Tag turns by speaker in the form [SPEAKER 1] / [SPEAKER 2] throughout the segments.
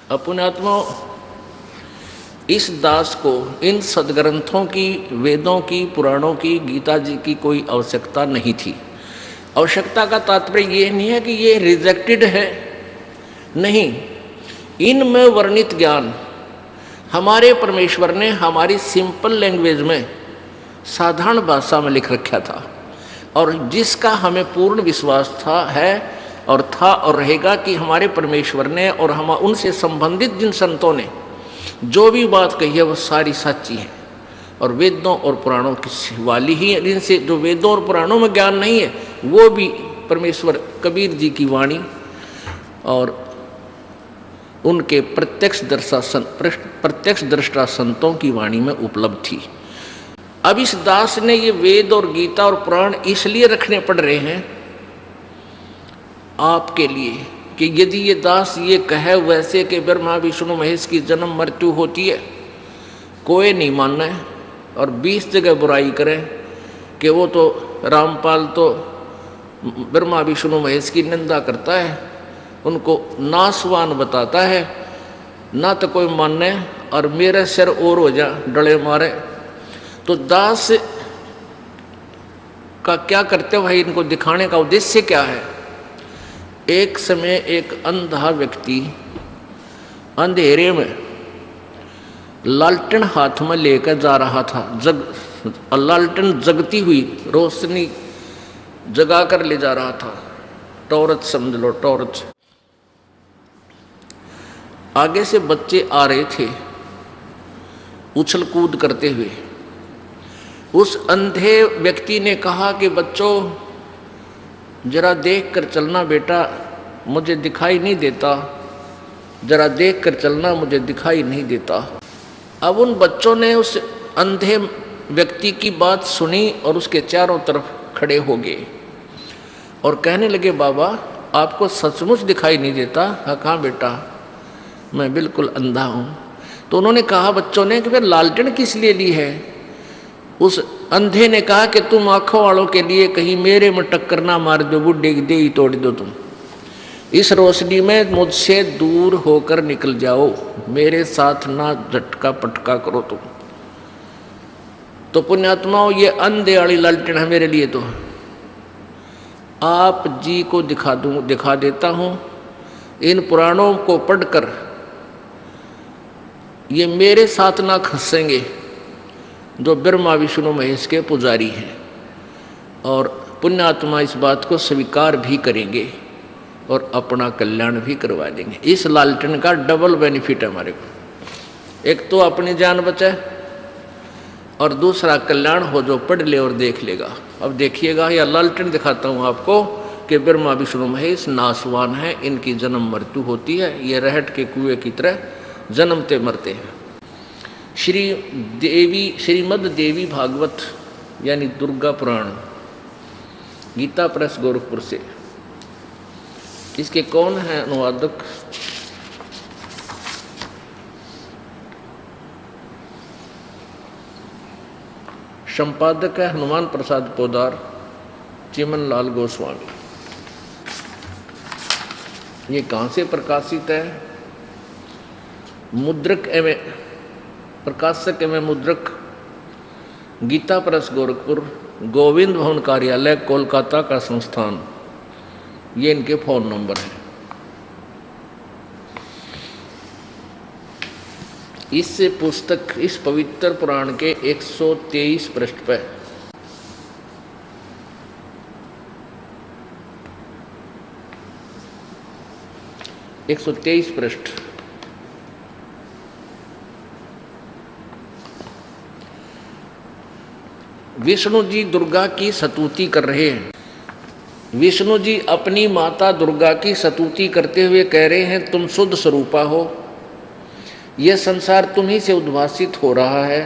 [SPEAKER 1] पुण्यात्मा, इस दास को इन सदग्रंथों की, वेदों की, पुराणों की, गीता जी की कोई आवश्यकता नहीं थी। आवश्यकता का तात्पर्य ये नहीं है कि ये रिजेक्टेड है, नहीं। इनमें वर्णित ज्ञान हमारे परमेश्वर ने हमारी सिंपल लैंग्वेज में, साधारण भाषा में लिख रखा था, और जिसका हमें पूर्ण विश्वास था और रहेगा कि हमारे परमेश्वर ने और हम उनसे संबंधित जिन संतों ने जो भी बात कही है वो सारी सच्ची है और वेदों और पुराणों की वाली ही है। जिनसे जो वेदों और पुराणों में ज्ञान नहीं है वो भी परमेश्वर कबीर जी की वाणी और उनके प्रत्यक्ष दृष्टा संतों की वाणी में उपलब्ध थी। अब इस दास ने ये वेद और गीता और पुराण इसलिए रखने पड़ रहे हैं आपके लिए कि यदि ये दास ये कहे वैसे कि ब्रह्मा विष्णु महेश की जन्म मृत्यु होती है, कोई नहीं मानना है और 20 जगह बुराई करें कि वो तो रामपाल तो ब्रह्मा विष्णु महेश की निंदा करता है, उनको नासवान बताता है, ना तो कोई माने और मेरे सिर और हो जा डले मारे। तो दास का क्या करते भाई, इनको दिखाने का उद्देश्य क्या है? एक समय एक अंधा व्यक्ति अंधेरे में लालटेन हाथ में लेकर जा रहा था। लालटेन जगती हुई रोशनी जगा कर ले जा रहा था, टॉर्च समझ लो, टॉर्च। आगे से बच्चे आ रहे थे उछल कूद करते हुए। उस अंधे व्यक्ति ने कहा कि बच्चों जरा देख कर चलना बेटा, मुझे दिखाई नहीं देता, जरा देख कर चलना, मुझे दिखाई नहीं देता। अब उन बच्चों ने उस अंधे व्यक्ति की बात सुनी और उसके चारों तरफ खड़े हो गए और कहने लगे, बाबा आपको सचमुच दिखाई नहीं देता? हाँ बेटा, मैं बिल्कुल अंधा हूँ। तो उन्होंने कहा बच्चों ने कि फिर लालटेन किस लिए ली है? उस अंधे ने कहा कि तुम आंखों वालों के लिए कहीं मेरे में टक्कर ना मार दो, बुढ़े की देही तोड़ दो, तुम इस रोशनी में मुझसे दूर होकर निकल जाओ, मेरे साथ ना झटका पटका करो तुम। तो पुण्यात्माओं, ये अंधे वाली लालटेन है मेरे लिए। तो आप जी को दिखा देता हूँ, इन पुराणों को पढ़कर ये मेरे साथ ना खसेंगे जो ब्रह्मा विष्णु महेश के पुजारी हैं, और पुण्यात्मा इस बात को स्वीकार भी करेंगे और अपना कल्याण भी करवा देंगे। इस लालटेन का डबल बेनिफिट है हमारे को, एक तो अपनी जान बचे और दूसरा कल्याण हो जो पढ़ ले और देख लेगा। अब देखिएगा, या लालटेन दिखाता हूँ आपको कि ब्रह्मा विष्णु महेश नासवान है, इनकी जन्म मृत्यु होती है, ये रहट के कुएं की तरह जन्मते मरते हैं। श्रीमद् देवी भागवत यानी दुर्गा पुराण, गीता प्रेस गोरखपुर से। इसके कौन है अनुवादक? संपादक है हनुमान प्रसाद पोदार, चिमन लाल गोस्वामी। ये कहाँ से प्रकाशित है? मुद्रक एवं प्रकाशक एवं मुद्रक गीता प्रेस गोरखपुर, गोविंद भवन कार्यालय कोलकाता का संस्थान। ये इनके फोन नंबर है। इस पुस्तक, इस पवित्र पुराण के 123 पृष्ठ पर 123 पृष्ठ विष्णु जी दुर्गा की स्तुति कर रहे हैं। विष्णु जी अपनी माता दुर्गा की स्तुति करते हुए कह रहे हैं, तुम शुद्ध स्वरूपा हो, यह संसार तुम्ही से उद्भासित हो रहा है।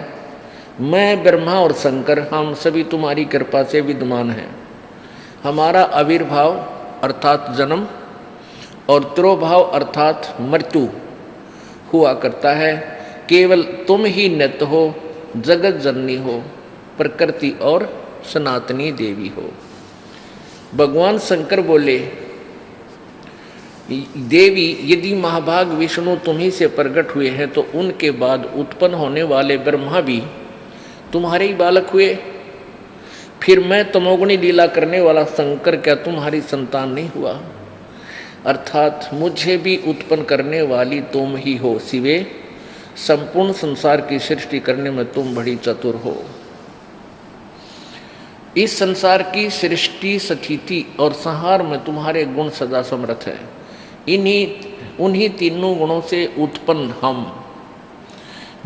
[SPEAKER 1] मैं ब्रह्मा और शंकर हम सभी तुम्हारी कृपा से विद्यमान हैं। हमारा आविर्भाव अर्थात जन्म और तिरोभाव अर्थात मृत्यु हुआ करता है। केवल तुम ही नित्य हो, जगत जननी हो, प्रकृति और सनातनी देवी हो। भगवान शंकर बोले, देवी यदि महाभाग विष्णु तुम्ही से प्रकट हुए हैं तो उनके बाद उत्पन्न होने वाले ब्रह्मा भी तुम्हारे ही बालक हुए। फिर मैं तमोगुणी लीला करने वाला शंकर क्या तुम्हारी संतान नहीं हुआ? अर्थात मुझे भी उत्पन्न करने वाली तुम ही हो शिवे। संपूर्ण संसार की सृष्टि करने में तुम बड़ी चतुर हो। इस संसार की सृष्टि स्थिति और संहार में तुम्हारे गुण सदा समर्थ है। उन्हीं तीनों गुणों से उत्पन्न हम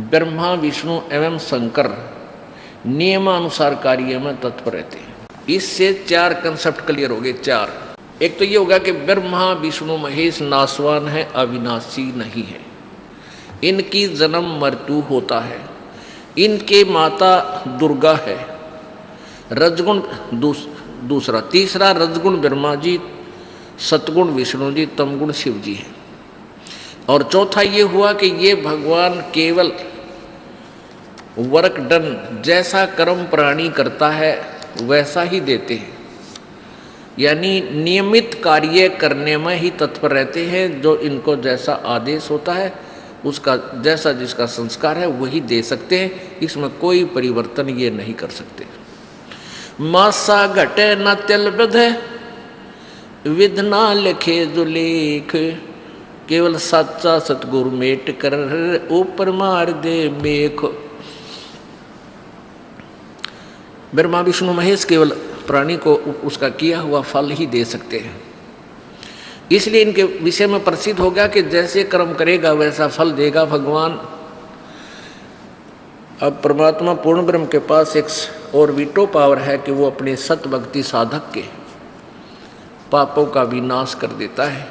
[SPEAKER 1] ब्रह्मा विष्णु एवं शंकर नियमानुसार कार्य में तत्पर रहते हैं। इससे 4 कंसेप्ट क्लियर हो गए। 4 एक तो ये होगा कि ब्रह्मा विष्णु महेश नासवान है, अविनाशी नहीं है, इनकी जन्म मृत्यु होता है। इनके माता दुर्गा है, रजगुण दूसरा। तीसरा रजगुण ब्रह्मा जी, सतगुण विष्णु जी, तमगुण शिव जी है। और चौथा ये हुआ कि ये भगवान केवल वर्क डन, जैसा कर्म प्राणी करता है वैसा ही देते हैं, यानी नियमित कार्य करने में ही तत्पर रहते हैं। जो इनको जैसा आदेश होता है उसका जैसा जिसका संस्कार है वही दे सकते हैं, इसमें कोई परिवर्तन ये नहीं कर सकते। मासा घटे न तिल बधे विधना लिखे जो लेख, केवल सच्चा सतगुरु मेट कर ऊपर मार दे मेख। ब्रह्मा विष्णु महेश केवल प्राणी को उसका किया हुआ फल ही दे सकते हैं। इसलिए इनके विषय में प्रसिद्ध हो गया कि जैसे कर्म करेगा वैसा फल देगा भगवान। अब परमात्मा पूर्ण ब्रह्म के पास एक और वीटो पावर है कि वो अपने सत भक्ति साधक के पापों का विनाश कर देता है,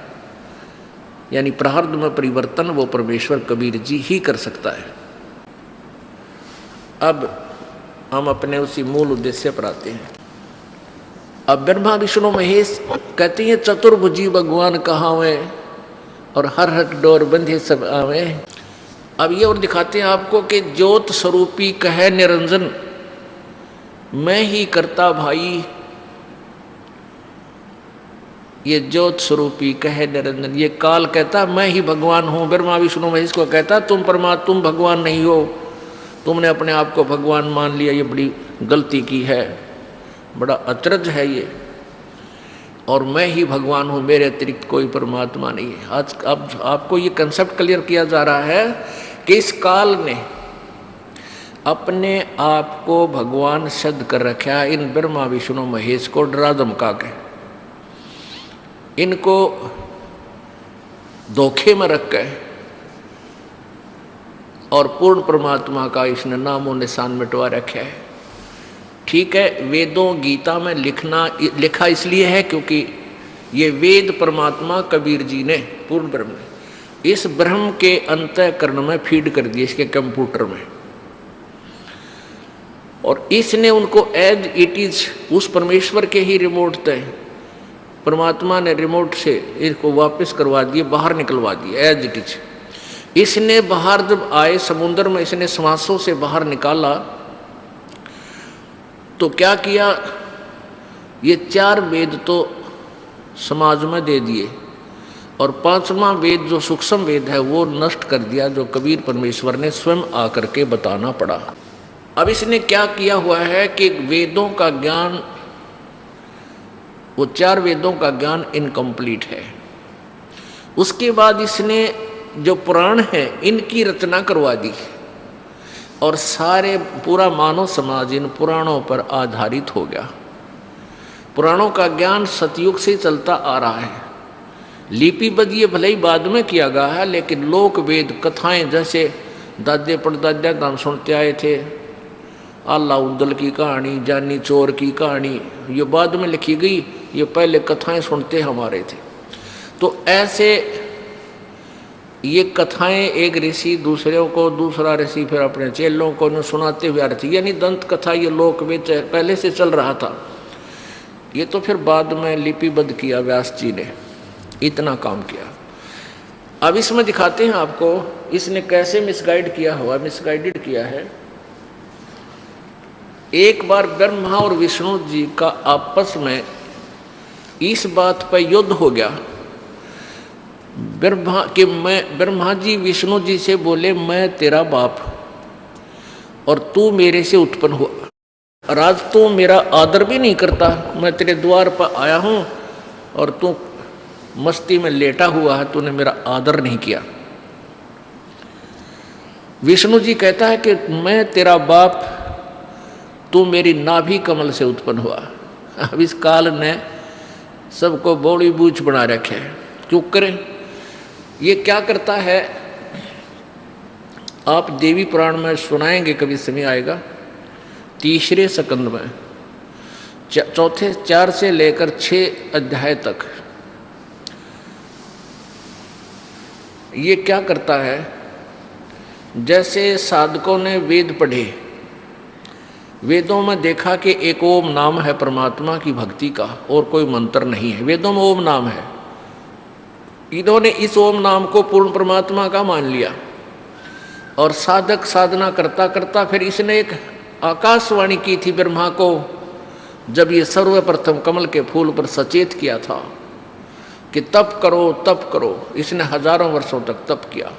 [SPEAKER 1] यानी प्रारब्ध में परिवर्तन वो परमेश्वर कबीर जी ही कर सकता है। अब हम अपने उसी मूल उद्देश्य पर आते हैं। अब ब्रह्मा विष्णु महेश कहते हैं चतुर्भुजी भगवान कहावे और हर हर डोर बंधे सब आवे। अब ये और दिखाते हैं आपको कि ज्योत स्वरूपी कहे निरंजन, मैं ही करता भाई। ये ज्योत स्वरूपी कहे निरंजन, ये काल कहता मैं ही भगवान हूँ। ब्रह्मा विष्णु महेश को कहता तुम भगवान नहीं हो, तुमने अपने आप को भगवान मान लिया, ये बड़ी गलती की है, बड़ा अचरज है ये, और मैं ही भगवान हूँ, मेरे अतिरिक्त कोई परमात्मा नहीं है। आज अब आपको ये कंसेप्ट क्लियर किया जा रहा है कि इस काल ने अपने आप को भगवान सिद्ध कर रखा है। इन ब्रह्मा विष्णु महेश को डरा धमका के, इनको धोखे में रख के और पूर्ण परमात्मा का इसने नामों निशान मिटवा रखा है। ठीक है, वेदों गीता में लिखा इसलिए है क्योंकि ये वेद परमात्मा कबीर जी ने पूर्ण ब्रह्म ने इस ब्रह्म के अंतःकरण में फीड कर दिए, इसके कंप्यूटर में, और इसने उनको एज इट इज उस परमेश्वर के ही रिमोट थे, परमात्मा ने रिमोट से इसको वापस करवा दिए, बाहर निकलवा दिए एज इट इज। इसने बाहर जब आए समुद्र में, इसने श्वासों से बाहर निकाला तो क्या किया, ये 4 वेद तो समाज में दे दिए और 5वां वेद जो सूक्ष्म वेद है वो नष्ट कर दिया, जो कबीर परमेश्वर ने स्वयं आकर के बताना पड़ा। अब इसने क्या किया हुआ है कि वेदों का ज्ञान, वो 4 वेदों का ज्ञान इनकम्प्लीट है। उसके बाद इसने जो पुराण है इनकी रचना करवा दी और सारे पूरा मानव समाज इन पुराणों पर आधारित हो गया। पुराणों का ज्ञान सतयुग से चलता आ रहा है। लिपिबद्ध ये भले ही बाद में किया गया है, लेकिन लोक वेद कथाएं जैसे दादे परदादा हम सुनते आए थे, आला उद्दल की कहानी, जानी चोर की कहानी, ये बाद में लिखी गई, ये पहले कथाएं सुनते हमारे थे। तो ऐसे ये कथाएं एक ऋषि दूसरों को, दूसरा ऋषि फिर अपने चेलों को सुनाते हुए आ रही थी, यानी दंत कथा ये लोक वेद पहले से चल रहा था। ये तो फिर बाद में लिपिबद्ध किया व्यास जी ने, इतना काम किया। अब इसमें दिखाते हैं आपको इसने कैसे मिसगाइड किया हुआ, मिसगाइडेड किया है। एक बार ब्रह्मा और विष्णु जी का आपस में इस बात पर युद्ध हो गया ब्रह्मा जी विष्णु जी से बोले, मैं तेरा बाप और तू मेरे से उत्पन्न हुआ, और आज तू मेरा आदर भी नहीं करता। मैं तेरे द्वार पर आया हूँ और तू मस्ती में लेटा हुआ है, तूने मेरा आदर नहीं किया। विष्णु जी कहता है कि मैं तेरा बाप, तू मेरी नाभि कमल से उत्पन्न हुआ। अब इस काल ने सबको बौड़ी बूझ बना रखे है, क्यों करें? ये क्या करता है, आप देवी पुराण में सुनाएंगे, कभी समय आएगा, तीसरे स्कंद में चौथे 4 से लेकर 6 अध्याय तक ये क्या करता है। जैसे साधकों ने वेद पढ़े, वेदों में देखा कि एक ओम नाम है परमात्मा की भक्ति का, और कोई मंत्र नहीं है, वेदों में ओम नाम है। इन्होंने इस ओम नाम को पूर्ण परमात्मा का मान लिया, और साधक साधना करता करता फिर इसने एक आकाशवाणी की थी ब्रह्मा को, जब ये सर्वप्रथम कमल के फूल पर सचेत किया था कि तप करो तप करो। इसने हजारों वर्षों तक तप किया।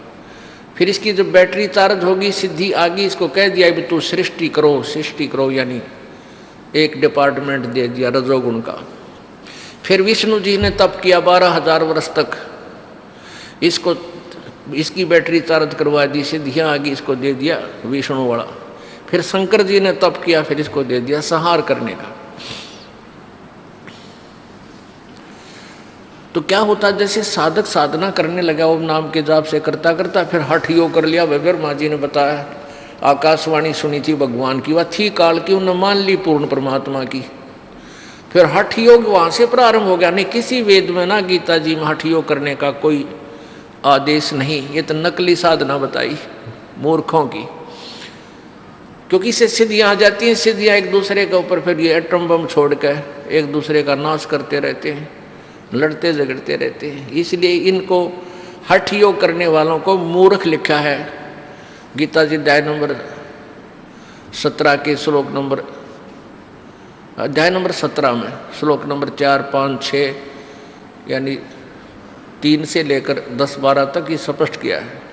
[SPEAKER 1] फिर इसकी जब बैटरी चार्ज होगी, सिद्धि आ गई, इसको कह दिया भी तू सृष्टि करो, यानी एक डिपार्टमेंट दे दिया रजोगुण का। फिर विष्णु जी ने तप किया 12,000 वर्ष तक, इसकी बैटरी चार्ज करवा दी, सिद्धियाँ आ गई, इसको दे दिया विष्णु वाला। फिर शंकर जी ने तप किया, फिर इसको दे दिया संहार करने का। तो क्या होता, जैसे साधक साधना करने लगा ओम नाम के जाप से करता करता, फिर हठ योग कर लिया। ब्रह्मा जी ने बताया, आकाशवाणी सुनी थी भगवान की, वह थी काल की, उन्होंने मान ली पूर्ण परमात्मा की। फिर हठ योग वहाँ से प्रारंभ हो गया। नहीं, किसी वेद में ना गीता जी में हठ योग करने का कोई आदेश नहीं, ये तो नकली साधना बताई मूर्खों की, क्योंकि इससे सिद्धियाँ आ जाती हैं। सिद्धियाँ एक दूसरे के ऊपर फिर ये एटम बम छोड़ कर एक दूसरे का नाश करते रहते हैं, लड़ते झगड़ते रहते हैं। इसलिए इनको हठ योग करने वालों को मूर्ख लिखा है। गीता जी अध्याय नंबर 17 के अध्याय नंबर 17 में श्लोक नंबर 4, 5, 6 यानी 3 से लेकर 10, 12 तक ये स्पष्ट किया है।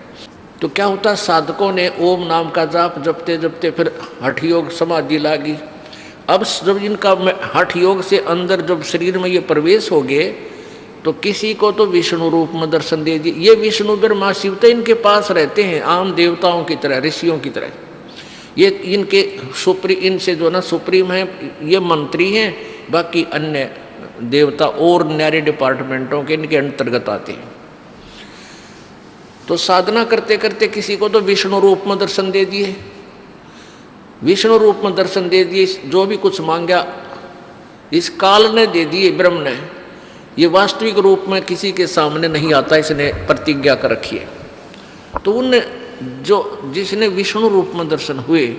[SPEAKER 1] तो क्या होता, साधकों ने ओम नाम का जाप जपते जपते फिर हठ योग समाधि लागी। अब जब इनका हठ योग से अंदर जब शरीर में ये प्रवेश हो गए, तो किसी को तो विष्णु रूप में दर्शन दे दिए। ये विष्णु ब्रह्मा शिव तो इनके पास रहते हैं, आम देवताओं की तरह, ऋषियों की तरह। ये इनके इनसे जो ना सुप्रीम है, ये मंत्री हैं, बाकी अन्य देवता और न्यारे डिपार्टमेंटों के इनके अंतर्गत आते हैं। तो साधना करते करते किसी को तो विष्णु रूप में दर्शन दे दिए, विष्णु रूप में दर्शन दे दिए। जो भी कुछ मांगा इस काल ने दे दिए, ब्रह्म ने। ये वास्तविक रूप में किसी के सामने नहीं आता, इसने प्रतिज्ञा कर रखी है। तो उनने जिसने विष्णु रूप में दर्शन हुए,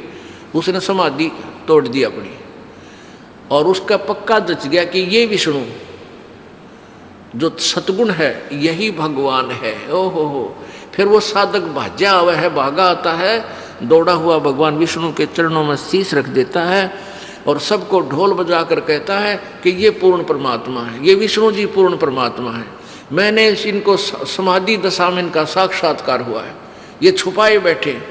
[SPEAKER 1] उसने समाधि तोड़ दी अपनी, और उसका पक्का जच गया कि ये विष्णु जो सतगुण है यही भगवान है। ओहो हो। फिर वो साधक भाज्या हुआ है, भागा आता है, दौड़ा हुआ भगवान विष्णु के चरणों में शीश रख देता है और सबको ढोल बजाकर कहता है कि ये पूर्ण परमात्मा है, ये विष्णु जी पूर्ण परमात्मा है। मैंने इनको समाधि दशा में इनका साक्षात्कार हुआ है, ये छुपाए बैठे।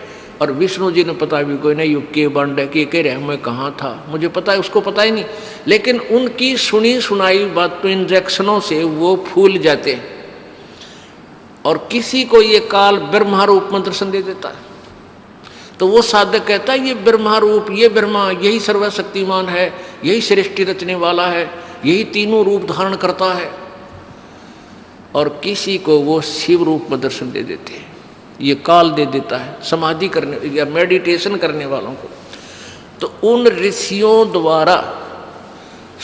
[SPEAKER 1] और विष्णु जी ने पता भी कोई नहीं, युग के बंड के कह रहे मैं कहाँ था, मुझे पता है, उसको पता ही नहीं। लेकिन उनकी सुनी सुनाई बात तो इंजेक्शनों से वो फूल जाते हैं, और किसी को ये काल ब्रह्मा रूप में दर्शन दे देता है। तो वो साधक कहता है ये ब्रह्मा रूप, ये ब्रह्मा यही सर्वशक्तिमान है, यही सृष्टि रचने वाला है, यही तीनों रूप धारण करता है। और किसी को वो शिव रूप में दर्शन दे देते हैं, ये काल दे देता है समाधि करने या मेडिटेशन करने वालों को। तो उन ऋषियों द्वारा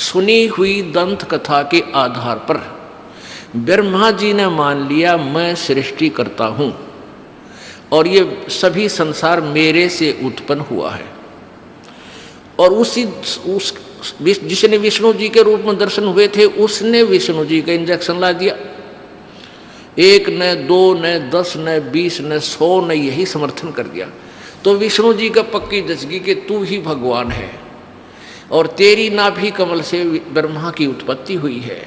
[SPEAKER 1] सुनी हुई दंत कथा के आधार पर ब्रह्मा जी ने मान लिया मैं सृष्टि करता हूँ और ये सभी संसार मेरे से उत्पन्न हुआ है। और जिसने विष्णु जी के रूप में दर्शन हुए थे उसने विष्णु जी का इंजेक्शन ला दिया। 1 न 2 न 10 न 20 न 100 ने यही समर्थन कर दिया। तो विष्णु जी का पक्की जचगी कि तू ही भगवान है और तेरी नाभि कमल से ब्रह्मा की उत्पत्ति हुई है।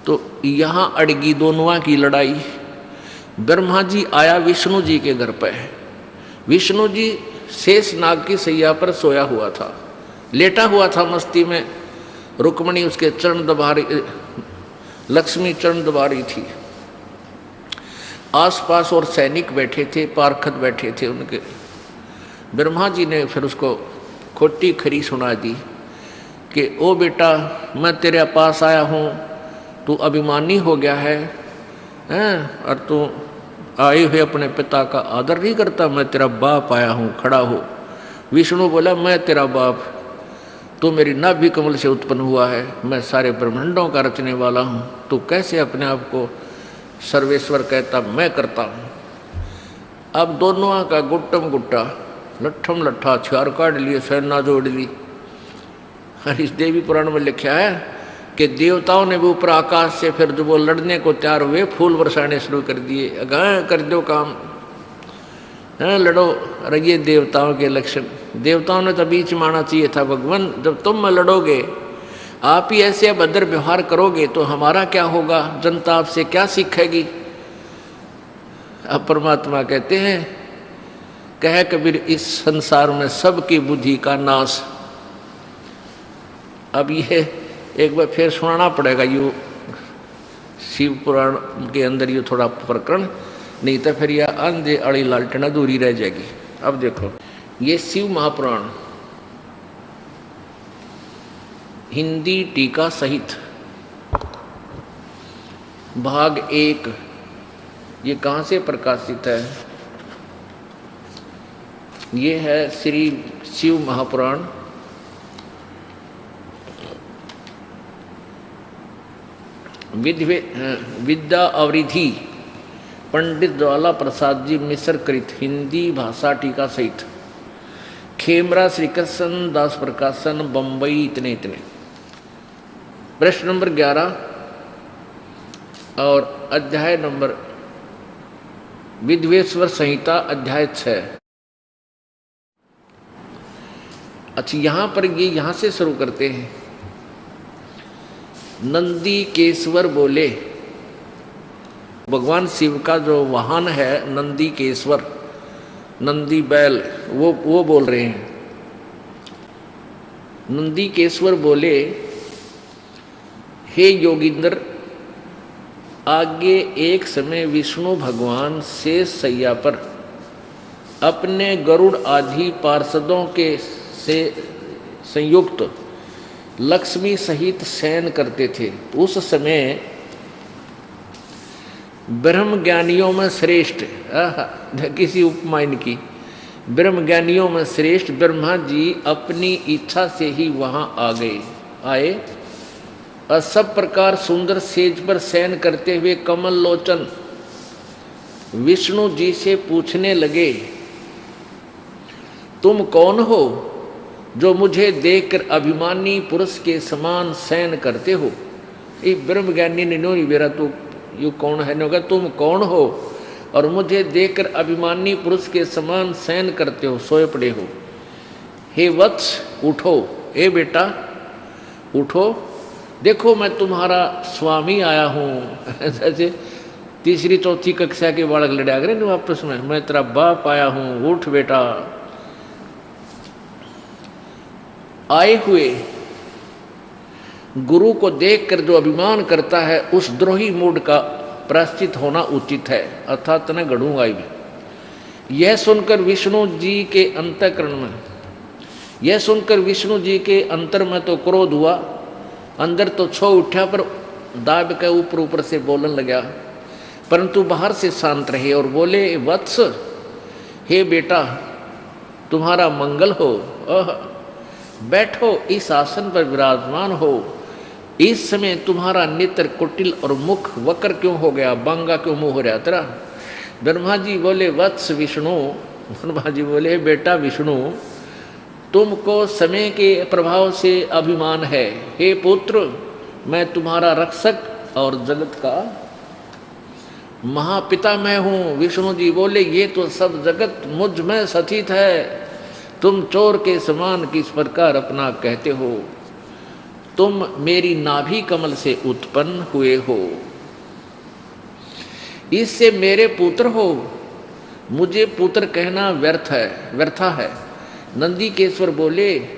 [SPEAKER 1] तो यहाँ अड़गी दोनों की लड़ाई। ब्रह्मा जी आया विष्णु जी के घर पे। विष्णु जी शेष नाग की सैया पर सोया हुआ था, लेटा हुआ था मस्ती में। रुक्मणी उसके चरण दबा रही, लक्ष्मी चरण दबा रही थी। आसपास और सैनिक बैठे थे, पार्षद बैठे थे उनके। ब्रह्मा जी ने फिर उसको खोटी खरी सुना दी कि ओ बेटा, मैं तेरे पास आया हूँ, तू अभिमानी हो गया है और तू आए हुए अपने पिता का आदर नहीं करता। मैं तेरा बाप आया हूँ, खड़ा हो। विष्णु बोला, मैं तेरा बाप, तू मेरी नाभि कमल से उत्पन्न हुआ है, मैं सारे ब्रह्मांडों का रचने वाला हूँ। तू कैसे अपने आप को सर्वेश्वर कहता? मैं करता हूँ। अब दोनों का गुट्टम गुट्टा, लट्ठम लट्ठा, हथियार काट लिए, सेना जोड़ ली। इस देवी पुराण में लिखा है कि देवताओं ने भी ऊपर आकाश से फिर जब वो लड़ने को तैयार हुए, फूल बरसाने शुरू कर दिए। अगर कर दो काम, लड़ो। अरे ये देवताओं के लक्षण। देवताओं ने तो बीच में आना चाहिए था। भगवान, जब तुम लड़ोगे, आप ही ऐसे अभद्र व्यवहार करोगे तो हमारा क्या होगा? जनता आपसे क्या सीखेगी? अब परमात्मा कहते हैं, कह कबीर इस संसार में सबकी बुद्धि का नाश। अब ये एक बार फिर सुनाना पड़ेगा यू शिव पुराण के अंदर ये थोड़ा प्रकरण, नहीं तो फिर यह अंधे अड़ी लालटेन अधूरी रह जाएगी। अब देखो, ये शिव महापुराण हिंदी टीका सहित भाग 1, ये कहाँ से प्रकाशित है? ये है श्री शिव महापुराण विद्या अवरिधि पंडित ज्वाला प्रसाद जी मिश्र कृत हिंदी भाषा टीका सहित, खेमरा श्री कृष्ण दास प्रकाशन, बम्बई। इतने प्रश्न नंबर 11 और अध्याय नंबर विद्वेश्वर संहिता अध्याय 6। अच्छा, यहाँ पर ये यहाँ से शुरू करते हैं। नंदी केश्वर बोले, भगवान शिव का जो वाहन है नंदी केश्वर, नंदी बैल, वो बोल रहे हैं। नंदी केश्वर बोले, हे योगींद्र, आगे एक समय विष्णु भगवान शेष सैया पर अपने गरुड़ आदि पार्षदों के से संयुक्त लक्ष्मी सहित शयन करते थे। उस समय ब्रह्म ज्ञानियों में श्रेष्ठ, किसी उपमा इनकी, ब्रह्म ज्ञानियों में श्रेष्ठ ब्रह्मा जी अपनी इच्छा से ही वहां आए और सब प्रकार सुंदर सेज पर शयन करते हुए कमल लोचन विष्णु जी से पूछने लगे, तुम कौन हो जो मुझे देखकर अभिमानी पुरुष के समान शयन करते हो? ये ब्रह्म ज्ञानी ने नो बेरा तू यू कौन है? ने तुम कौन हो और मुझे देखकर अभिमानी पुरुष के समान शयन करते हो, सोए पड़े हो? हे वत्स, उठो। हे बेटा उठो, देखो मैं तुम्हारा स्वामी आया हूँ। जैसे तीसरी चौथी कक्षा के बालक लड़ा करे ना आपस में, मैं तेरा बाप आया हूँ, उठ बेटा। आए हुए गुरु को देखकर जो अभिमान करता है उस द्रोही मूड का प्रायश्चित होना उचित है, अर्थात न गढ़ूंगा ही। यह सुनकर विष्णु जी के अंतःकरण में, यह सुनकर विष्णु जी के अंतर में तो क्रोध हुआ, अंदर तो छो उठा, पर दाब के ऊपर ऊपर से बोलने लगा, परंतु बाहर से शांत रहे और बोले, वत्स, हे बेटा तुम्हारा मंगल हो। बैठो, इस आसन पर विराजमान हो। इस समय तुम्हारा नेत्र कुटिल और मुख वक्र क्यों हो गया? बांगा क्यों मुंह हो रहा तेरा? ब्रह्मा जी बोले, वत्स विष्णु, ब्रह्मा जी बोले, बेटा विष्णु, तुमको समय के प्रभाव से अभिमान है। हे पुत्र, मैं तुम्हारा रक्षक और जगत का महापिता मैं हूँ। विष्णु जी बोले, ये तो सब जगत मुझ में स्थित है, तुम चोर के समान किस प्रकार अपना कहते हो? तुम मेरी नाभि कमल से उत्पन्न हुए हो, इससे मेरे पुत्र हो, मुझे पुत्र कहना व्यर्था है। नंदीकेश्वर बोले,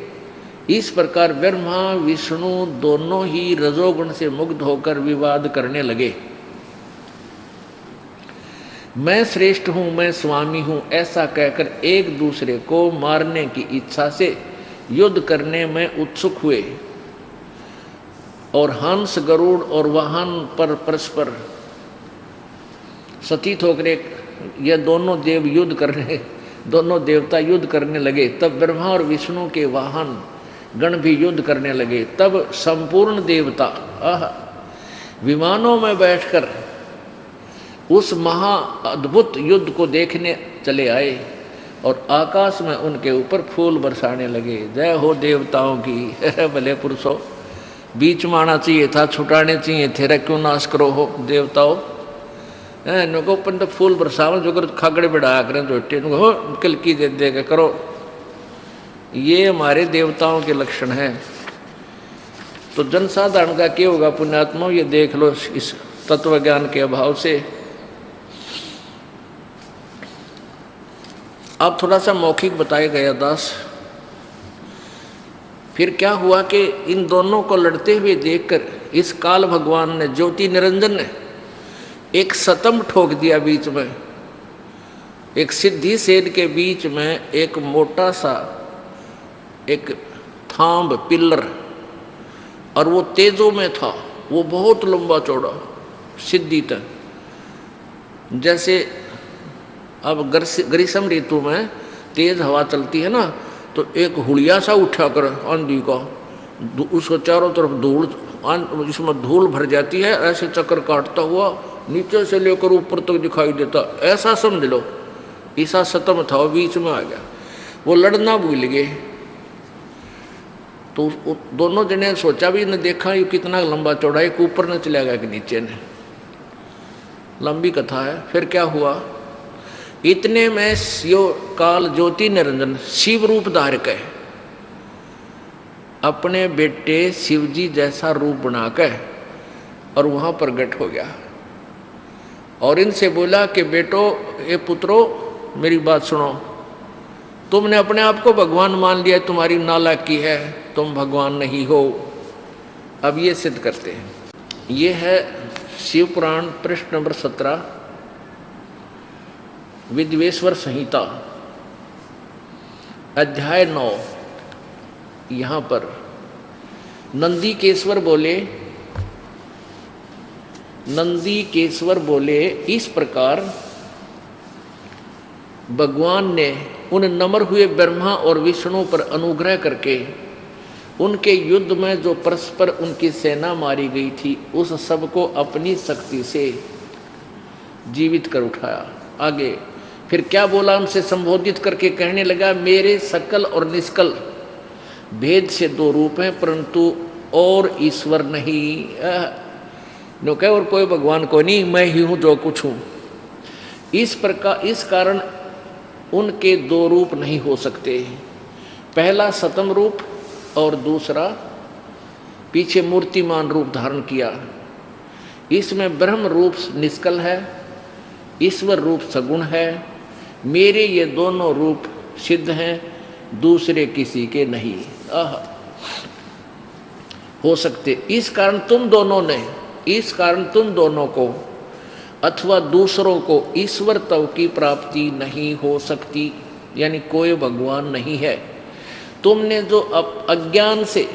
[SPEAKER 1] इस प्रकार ब्रह्मा विष्णु दोनों ही रजोगुण से मुक्त होकर विवाद करने लगे। मैं श्रेष्ठ हूं, मैं स्वामी हूं, ऐसा कहकर एक दूसरे को मारने की इच्छा से युद्ध करने में उत्सुक हुए और हंस गरुड़ और वाहन पर परस्पर सतीत होकर ये दोनों देवता युद्ध करने लगे। तब ब्रह्मा और विष्णु के वाहन गण भी युद्ध करने लगे। तब संपूर्ण देवता विमानों में बैठकर उस महा अद्भुत युद्ध को देखने चले आए और आकाश में उनके ऊपर फूल बरसाने लगे। जय हो देवताओं की। भले पुरुषों, बीच में आना चाहिए था, छुटाने चाहिए थे, रे क्यों नाश करो हो देवताओं। नुको पन तो फूल बरसाव जो कर खागड़े बढ़ाया करें जोटे हो कलकी दे दे के करो। ये हमारे देवताओं के लक्षण हैं। तो जनसाधारण का क्या होगा पुण्यात्मा, ये देख लो इस तत्व ज्ञान के अभाव से। अब थोड़ा सा मौखिक बताया गया दास। फिर क्या हुआ कि इन दोनों को लड़ते हुए देखकर इस काल भगवान ने, ज्योति निरंजन ने एक सतम ठोक दिया बीच में। एक सिद्धि सेन के बीच में एक मोटा सा एक थांब पिल्लर, और वो तेजों में था, वो बहुत लंबा चौड़ा सिद्धि तक। जैसे अब ग्रीष्म ऋतु में तेज हवा चलती है ना, तो एक हुलिया सा उठा कर आंधी का, उसको चारों तरफ धूल, इसमें धूल भर जाती है, ऐसे चक्कर काटता हुआ नीचे से लेकर ऊपर तक दिखाई देता, ऐसा समझ लो। ईसा सतम था, वो बीच में आ गया। वो लड़ना भूल गए। तो दोनों जने सोचा भी न देखा ये कितना लंबा चौड़ा, एक ऊपर न चला गया कि नीचे ने। लंबी कथा है। फिर क्या हुआ, इतने में यो काल ज्योति निरंजन शिव रूप धारक है, अपने बेटे शिवजी जैसा रूप बनाकर और वहां प्रकट हो गया और इनसे बोला कि बेटो, ये पुत्रो, मेरी बात सुनो। तुमने अपने आप को भगवान मान लिया, तुम्हारी नालायकी है, तुम भगवान नहीं हो। अब ये सिद्ध करते हैं। ये है शिव पुराण पृष्ठ नंबर 17, विद्वेश्वर संहिता, अध्याय 9। यहाँ पर नंदीकेश्वर बोले, इस प्रकार भगवान ने उन नम्र हुए ब्रह्मा और विष्णु पर अनुग्रह करके उनके युद्ध में जो परस्पर उनकी सेना मारी गई थी, उस सब को अपनी शक्ति से जीवित कर उठाया। आगे फिर क्या बोला, उनसे संबोधित करके कहने लगा, मेरे सकल और निष्कल भेद से दो रूप हैं, परंतु और ईश्वर नहीं। नो कहे और कोई भगवान को नहीं, मैं ही हूँ जो कुछ हूँ। इस कारण उनके दो रूप नहीं हो सकते। पहला सतम रूप और दूसरा पीछे मूर्तिमान रूप धारण किया। इसमें ब्रह्म रूप निष्कल है, ईश्वर रूप सगुण है। मेरे ये दोनों रूप सिद्ध हैं, दूसरे किसी के नहीं हो सकते। इस कारण तुम दोनों को अथवा दूसरों को ईश्वर तव की प्राप्ति नहीं हो सकती, यानी कोई भगवान नहीं है। तुमने जो अज्ञान से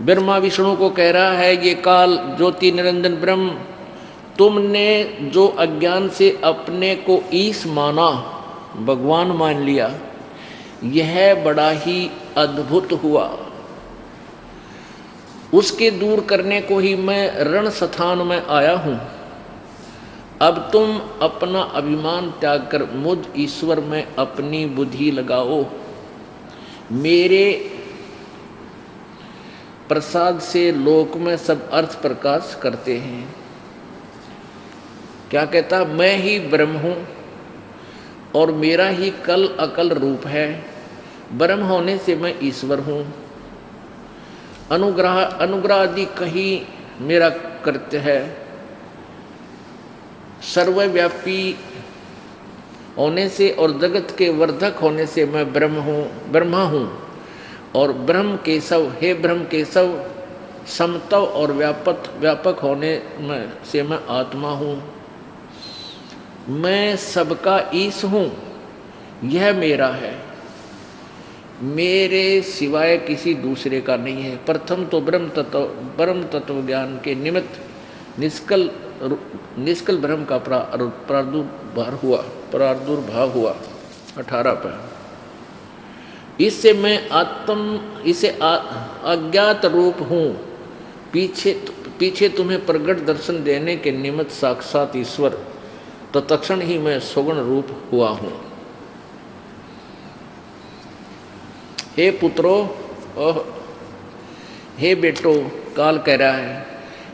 [SPEAKER 1] ब्रह्मा विष्णु को कह रहा है ये काल ज्योति निरंजन ब्रह्म, तुमने जो अज्ञान से अपने को ईश माना, भगवान मान लिया, यह बड़ा ही अद्भुत हुआ। उसके दूर करने को ही मैं रण स्थान में आया हूँ। अब तुम अपना अभिमान त्याग कर मुझ ईश्वर में अपनी बुद्धि लगाओ। मेरे प्रसाद से लोक में सब अर्थ प्रकाश करते हैं। क्या कहता, मैं ही ब्रह्म हूँ और मेरा ही कल अकल रूप है। ब्रह्म होने से मैं ईश्वर हूँ अनुग्रह आदि कहीं मेरा कृत्य है। सर्वव्यापी होने से और जगत के वर्धक होने से मैं ब्रह्मा हूँ और ब्रह्म केशव, हे ब्रह्म केशव, समतव और व्यापक होने में से मैं आत्मा हूँ। मैं सबका ईश हूँ, यह मेरा है, मेरे सिवाय किसी दूसरे का नहीं है। प्रथम तो ब्रह्म तत्व ज्ञान के निमित्त निष्कल ब्रह्म का प्रादुर्भाव हुआ 18 पर। इससे मैं अज्ञात रूप हूँ, पीछे तुम्हें प्रगट दर्शन देने के निमित्त साक्षात ईश्वर, तत्क्षण ही मैं सगुण रूप हुआ हूँ। हे पुत्रो, हे बेटो, काल कह रहा है,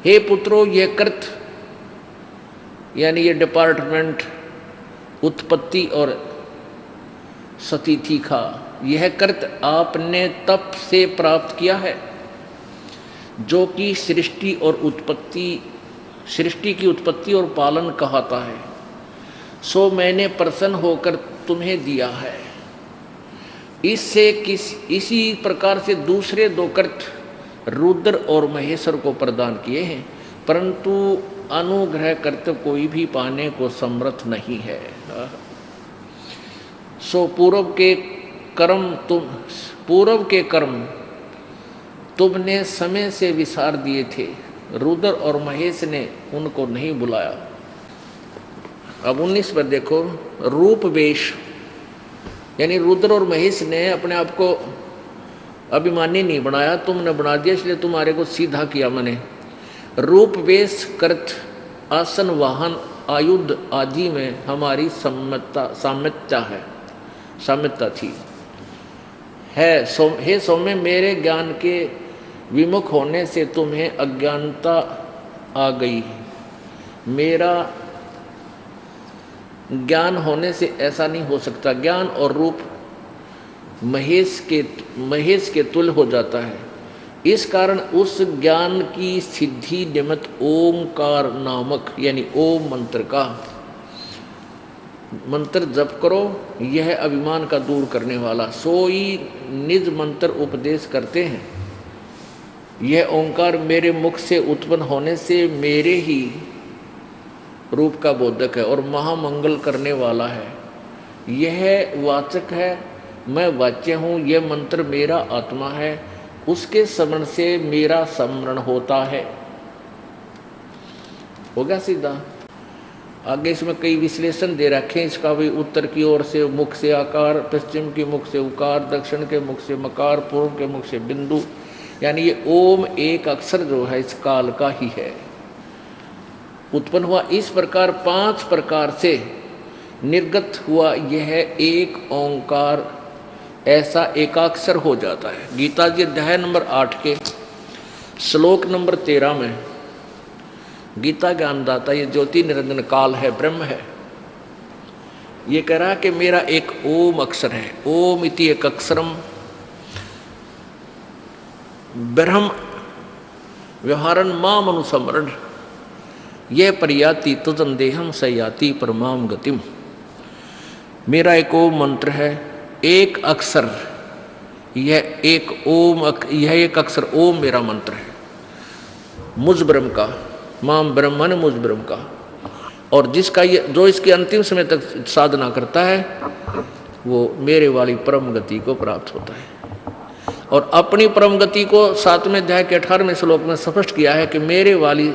[SPEAKER 1] हे पुत्रो, ये कृत यानी ये डिपार्टमेंट उत्पत्ति और सतिथि का यह कृत आपने तप से प्राप्त किया है, जो कि सृष्टि की उत्पत्ति और पालन कहता है। सो मैंने प्रसन्न होकर तुम्हें दिया है। इसी प्रकार से दूसरे दो कृत रुद्र और महेश्वर को प्रदान किए हैं, परंतु अनुग्रह कर्तव्य कोई भी पाने को समर्थ नहीं है। सो पूर्व के कर्म तुमने समय से विसार दिए थे, रुद्र और महेश ने उनको नहीं बुलाया। अब 19 पर देखो, रूप वेश यानी रुद्र और महेश ने अपने आप को अभिमानी नहीं बनाया, तुमने बना दिया, इसलिए तुम्हारे को सीधा किया मैंने। रूप वेश कृत आसन वाहन आयुध आदि में हमारी साम्यता थी है। हे सौम्य, मेरे ज्ञान के विमुख होने से तुम्हें अज्ञानता आ गई। मेरा ज्ञान होने से ऐसा नहीं हो सकता। ज्ञान और रूप महेश के तुल्य हो जाता है। इस कारण उस ज्ञान की सिद्धि निमित्त ओमकार नामक यानी ओम मंत्र का मंत्र जप करो। यह अभिमान का दूर करने वाला सोई निज मंत्र उपदेश करते हैं। यह ओंकार मेरे मुख से उत्पन्न होने से मेरे ही रूप का बोधक है और महामंगल करने वाला है। यह वाचक है, मैं वाच्य हूँ। यह मंत्र मेरा आत्मा है, उसके स्मरण से मेरा स्मरण होता है। हो गया सीधा। आगे इसमें कई विश्लेषण दे रखे हैं इसका भी। उत्तर की ओर से मुख से आकार, पश्चिम के मुख से उकार, दक्षिण के मुख से मकार, पूर्व के मुख से बिंदु। यानी ये ओम एक अक्षर जो है इस काल का ही है, उत्पन्न हुआ। इस प्रकार 5 प्रकार से निर्गत हुआ यह एक ओंकार ऐसा एकाक्षर हो जाता है। गीता जी अध्याय नंबर 8 के श्लोक नंबर 13 में गीता ज्ञानदाता ये ज्योति निरंजन काल है, ब्रह्म है, ये कह रहा है कि मेरा एक ओम अक्षर है। ओम इति एक अक्षरम ब्रह्म व्यवहारन माम अनुसमरण यह परियाति तदन देहम सयाति परमाम गतिम। मेरा एक ओम मंत्र है, एक अक्षर, यह एक अक्षर ओम मेरा मंत्र है मुझ ब्रह्म का, माम ब्रह्मन मुझ ब्रह्म का। और जिसका ये जो इसके अंतिम समय तक साधना करता है वो मेरे वाली परम गति को प्राप्त होता है। और अपनी परम गति को 7वें अध्याय के 18वें श्लोक में स्पष्ट किया है कि मेरे वाली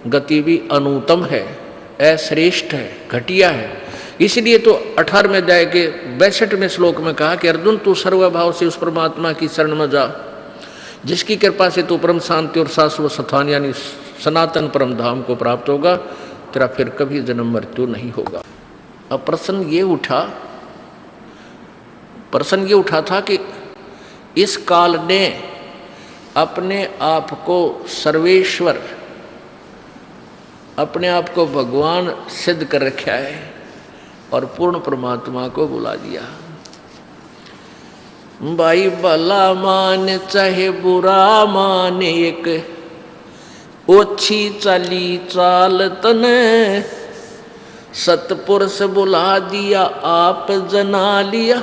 [SPEAKER 1] गति भी अनुत्तम है, अश्रेष्ठ है, घटिया है। इसलिए तो 18वें अध्याय के 62वें श्लोक में कहा कि अर्जुन तू सर्वभाव से उस परमात्मा की शरण में जा जिसकी कृपा से तू परम शांति और शाश्वत स्थान यानी सनातन परम धाम को प्राप्त होगा, तेरा फिर कभी जन्म मृत्यु नहीं होगा। अब प्रश्न ये उठा था कि इस काल ने अपने आप को सर्वेश्वर, अपने आप को भगवान सिद्ध कर रखा है और पूर्ण परमात्मा को बुला दिया। भाई भला मान चाहे बुरा मान, एक ओछी चाली चाल तने, सतपुरुष बुला दिया आप जना लिया,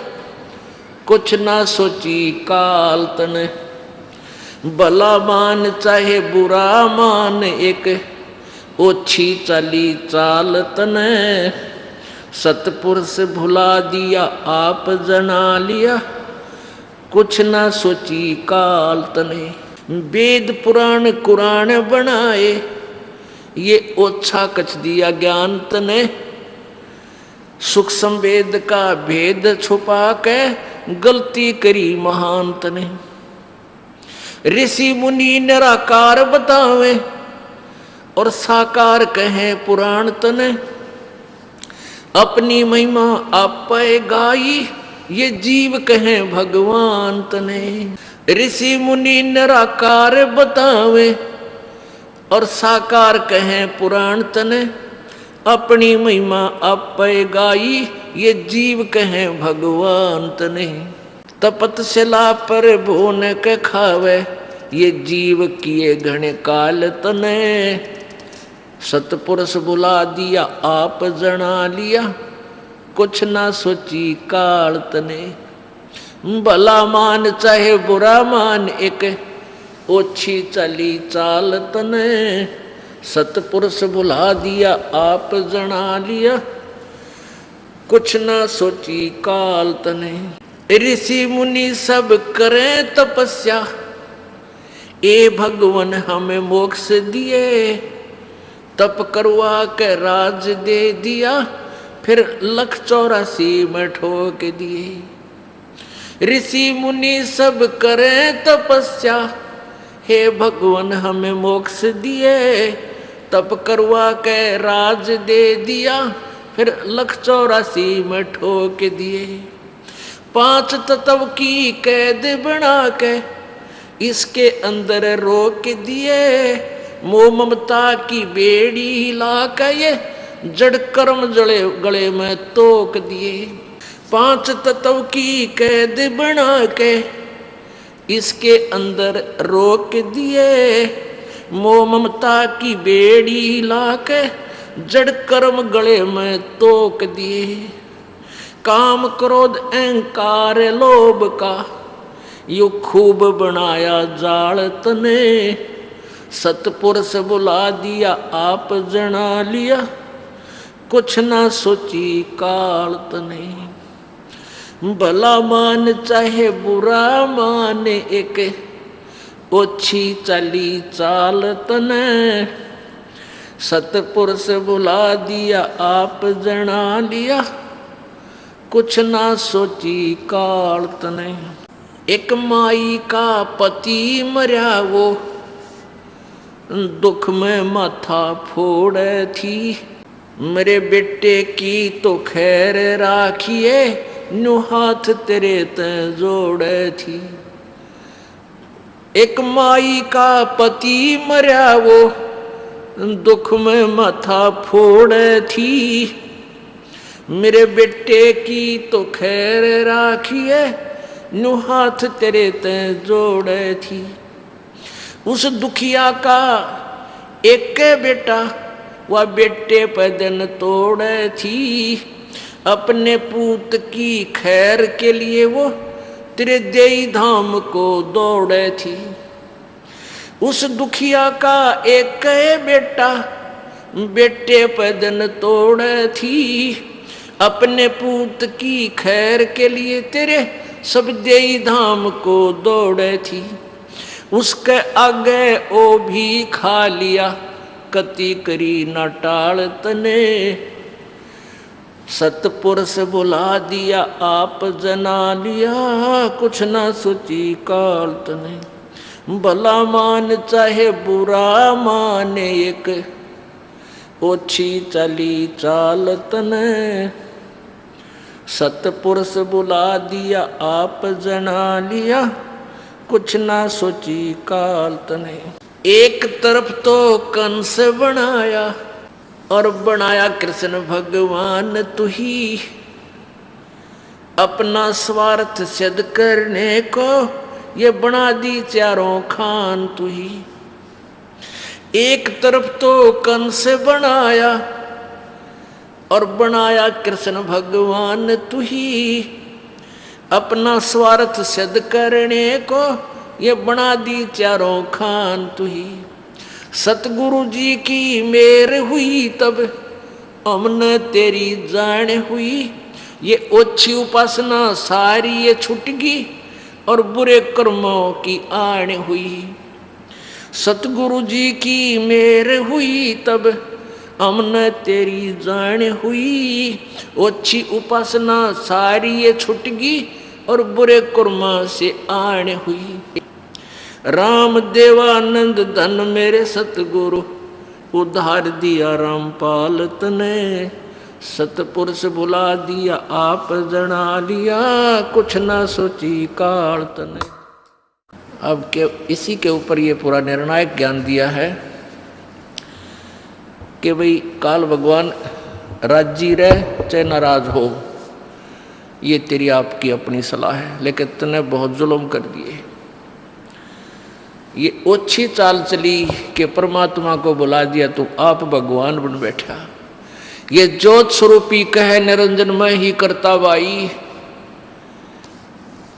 [SPEAKER 1] कुछ ना सोची काल तने। भला मान चाहे बुरा मान, एक ओछी चाली चाल तने, सतपुरुष भुला दिया आप जना लिया, कुछ ना सोची काल तने। वेद पुराण कुरान बनाए, ये ओछा कछ दिया ज्ञान तने, सूक्ष्म वेद का भेद छुपा के गलती करी महान तने। ऋषि मुनि निराकार बतावे और साकार कहे पुराण तने, अपनी महिमा आप गाई, ये जीव कहे भगवान तने। ऋषि मुनि निराकार बतावे और साकार कहे पुराण तने, अपनी महिमा आप गाई, ये जीव कहे भगवान तने। तपतशिला पर भून के खावे, ये जीव किए घने काल तने, सतपुरुष बुला दिया आप जना लिया, कुछ ना सोची काल तने। भला मान चाहे बुरा मान, एक ओछी चली चाल तने, सतपुरुष बुला दिया आप जना लिया, कुछ ना सोची काल तने। ऋषि मुनि सब करें तपस्या, ए भगवान हमें मोक्ष दिए, तप करवा के राज दे दिया, फिर 184 में ठोक दिए। ऋषि मुनि सब करें तपस्या, हे भगवान हमें मोक्ष दिए, तप करवा के राज दे दिया, फिर 184 में ठोक दिए। 5 तत्व की कैद बना के इसके अंदर रोक दिए, मोह ममता की बेड़ी हिला के ये जड़ कर्म जड़े गले में तोक दिए। 5 तत्व की कैद बना के इसके अंदर रोक दिए, मोह ममता की बेड़ी हिला के जड़ कर्म गले में तोक दिए। काम क्रोध अहंकार लोभ का यू खूब बनाया जाल तने, सतपुरुष बुला दिया आप जना लिया, कुछ ना सोची काल तने। भला मान चाहे बुरा मान, एक ओछी चली चाल तने, सतपुरुष बुला दिया आप जना लिया, कुछ ना सोची काल तने। एक माई का पति मरा, वो दुख में माथा फोड़े थी, मेरे बेटे की तो खैर राखिए, नु हाथ तेरे ते जोड़े थी। एक माई का पति मरा, वो दुख में माथा फोड़े थी, मेरे बेटे की तो खैर राखिए, नु हाथ तेरे ते जोड़े थी। उस दुखिया का एक बेटा, वह बेटे पे दिन तोड़े थी, अपने पूत की खैर के लिए वो तेरे देई धाम को दौड़े थी। उस दुखिया का एक बेटा, बेटे पे दिन तोड़े थी, अपने पूत की खैर के लिए तेरे सब देई धाम को दौड़े थी। उसके आगे ओ भी खा लिया, कति करी न टाल तने, सतपुरुष बुला दिया आप जना लिया, कुछ ना सोची काल तने। भला मान चाहे बुरा मान, एक ओछी चली चाल तने, सतपुरुष बुला दिया आप जना लिया, कुछ ना सोची काल तने। एक तरफ तो कंस बनाया और बनाया कृष्ण भगवान तू ही, अपना स्वार्थ सिद्ध करने को ये बना दी चारों खान तू ही। एक तरफ तो कंस बनाया और बनाया कृष्ण भगवान तू ही। अपना स्वार्थ सिद्ध करने को ये बना दी चारों खान तू ही। सतगुरु जी की मेर हुई तब हमने तेरी जान हुई। ये ओछी उपासना सारी ये छुटगी और बुरे कर्मों की आण हुई। सतगुरु जी की मेर हुई तब हमने तेरी जान हुई। ओछी उपासना सारी ये छुटगी और बुरे कर्मों से आण हुई। राम देवानंद धन मेरे सतगुरु उद्धार दिया रामपाल तने। सतपुरुष बुला दिया आप जना लिया कुछ ना सोची काल तने। अब के इसी के ऊपर ये पूरा निर्णायक ज्ञान दिया है कि भाई काल भगवान राजी रह चाहे नाराज हो, ये तेरी आपकी अपनी सलाह है, लेकिन तूने बहुत जुल्म कर दिए। ये ओछी चाल चली कि परमात्मा को बुला दिया तो आप भगवान बन बैठा। ये ज्योत स्वरूपी कहे निरंजन मैं ही करता बाई,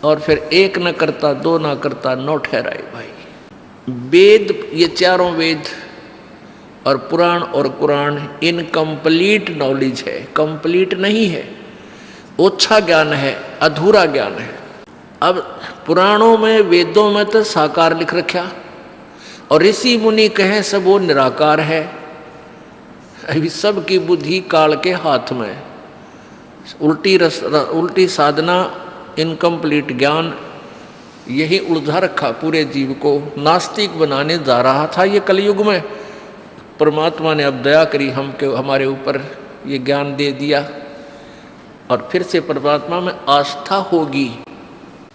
[SPEAKER 1] और फिर एक न करता दो न करता नौ ठहराए भाई। वेद, ये चारों वेद और पुराण और कुरान इनकम्प्लीट नॉलेज है, कंप्लीट नहीं है, ओछा ज्ञान है, अधूरा ज्ञान है। अब पुराणों में वेदों में तो साकार लिख रखा और ऋषि मुनि कहे सब वो निराकार है। अभी सब की बुद्धि काल के हाथ में, उल्टी साधना, इनकम्प्लीट ज्ञान, यही उलझा रखा पूरे जीव को, नास्तिक बनाने जा रहा था ये कलयुग में। परमात्मा ने अब दया करी हमारे ऊपर, ये ज्ञान दे दिया और फिर से परमात्मा में आस्था होगी